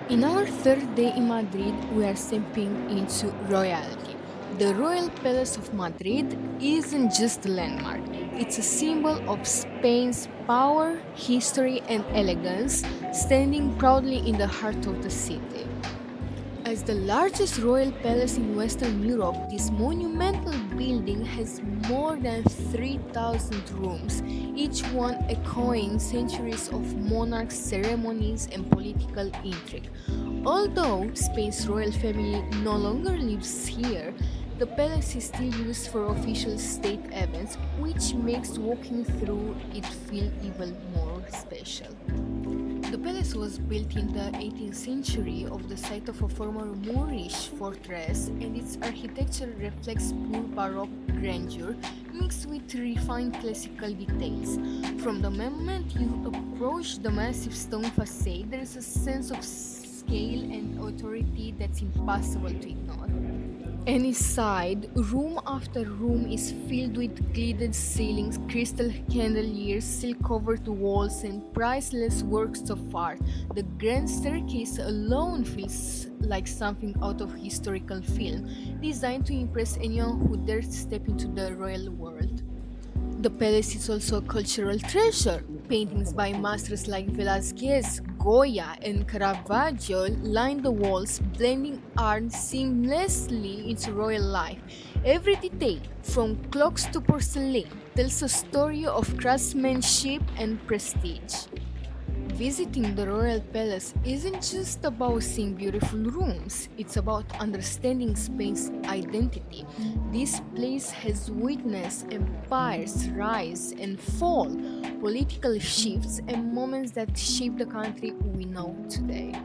In our third day in Madrid, we are stepping into royalty. The Royal Palace of Madrid isn't just a landmark, it's a symbol of Spain's power, history, and elegance, standing proudly in the heart of the city. As the largest royal palace in Western Europe, this monumental building has more than 3,000 rooms, each one echoing centuries of monarch ceremonies and political intrigue. Although Spain's royal family no longer lives here, the palace is still used for official state events, which makes walking through it feel even more special. The palace was built in the 18th century of the site of a former Moorish fortress, and its architecture reflects pure Baroque grandeur mixed with refined classical details. From the moment you approach the massive stone facade, there is a sense of scale and authority that's impossible to ignore. And inside, room after room is filled with gilded ceilings, crystal chandeliers, silk covered walls, and priceless works of art. The grand staircase alone feels like something out of historical film, designed to impress anyone who dares step into the royal world. The palace is also a cultural treasure. Paintings by masters like Velázquez, Goya, and Caravaggio line the walls, blending art seamlessly into royal life. Every detail, from clocks to porcelain, tells a story of craftsmanship and prestige. Visiting the royal palace isn't just about seeing beautiful rooms, it's about understanding Spain's identity. This place has witnessed empires rise and fall, political shifts, and moments that shape the country we know today.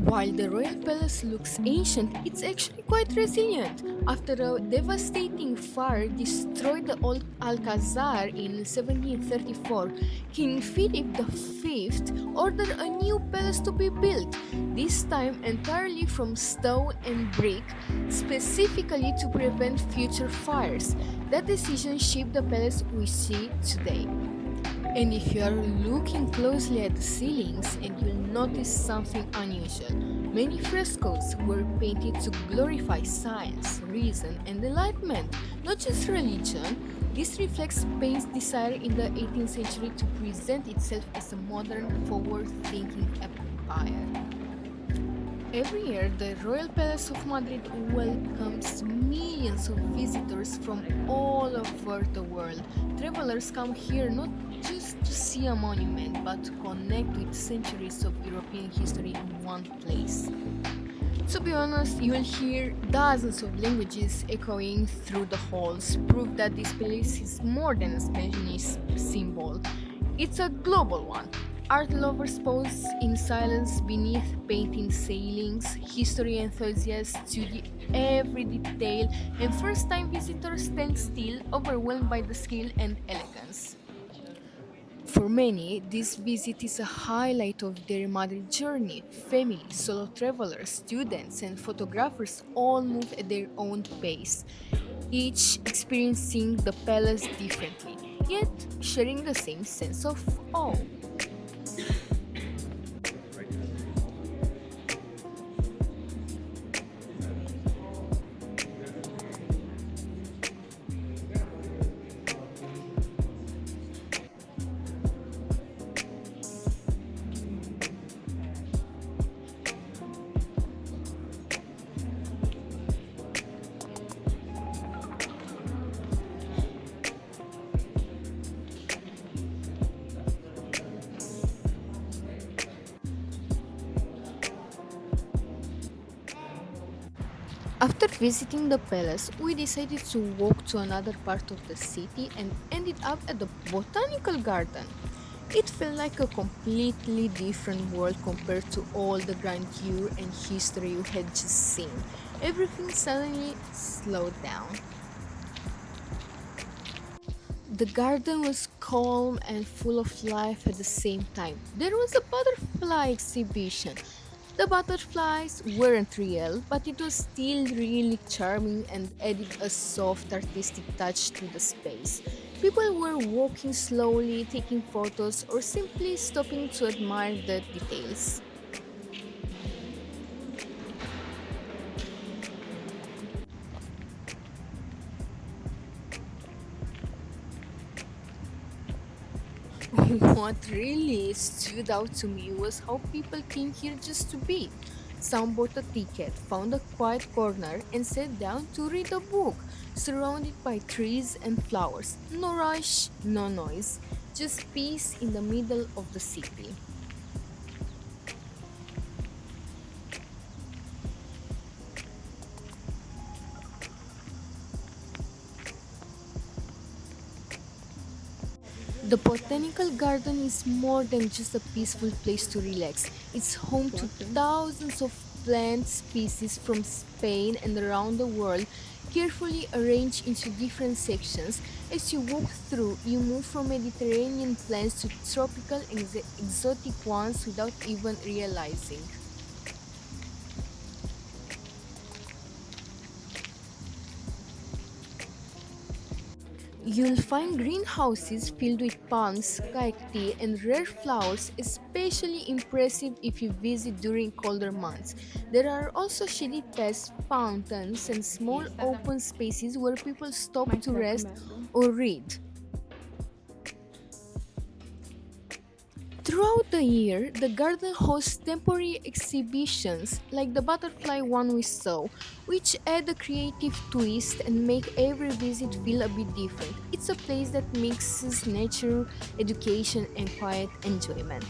While the royal palace looks ancient, it's actually quite resilient. After a devastating fire destroyed the old Alcazar in 1734, King Philip V ordered a new palace to be built, this time entirely from stone and brick, specifically to prevent future fires. That decision shaped the palace we see today. And if you are looking closely at the ceilings and you'll notice something unusual, many frescoes were painted to glorify science, reason, and enlightenment, not just religion. This reflects Spain's desire in the 18th century to present itself as a modern, forward thinking empire. Every year, the Royal Palace of Madrid welcomes millions of visitors from all over the world. Travelers come here not just to see a monument, but to connect with centuries of European history in one place. To be honest, you will hear dozens of languages echoing through the halls, proof that this place is more than a Spanish symbol. It's a global one. Art lovers pose in silence beneath painting ceilings, history enthusiasts study every detail, and first time visitors stand still, overwhelmed by the skill and elegance. For many, this visit is a highlight of their Madrid journey. Families, solo travelers, students, and photographers all move at their own pace, each experiencing the palace differently, yet sharing the same sense of awe. After visiting the palace, we decided to walk to another part of the city and ended up at the Botanical Garden. It felt like a completely different world compared to all the grandeur and history we had just seen. Everything suddenly slowed down. The garden was calm and full of life at the same time. There was a butterfly exhibition. The butterflies weren't real, but it was still really charming and added a soft artistic touch to the space. People were walking slowly, taking photos, or simply stopping to admire the details. What really stood out to me was how people came here just to be. Some bought a ticket, found a quiet corner, and sat down to read a book, surrounded by trees and flowers. No rush, no noise, just peace in the middle of the city. The Botanical Garden is more than just a peaceful place to relax. It's home to thousands of plant species from Spain and around the world, carefully arranged into different sections. As you walk through, you move from Mediterranean plants to tropical exotic ones without even realizing. You'll find greenhouses filled with palms, cacti, and rare flowers, especially impressive if you visit during colder months. There are also shady paths, fountains, and small open spaces where people stop to rest or read. Throughout the year, the garden hosts temporary exhibitions like the butterfly one we saw, which add a creative twist and make every visit feel a bit different. It's a place that mixes nature, education, and quiet enjoyment.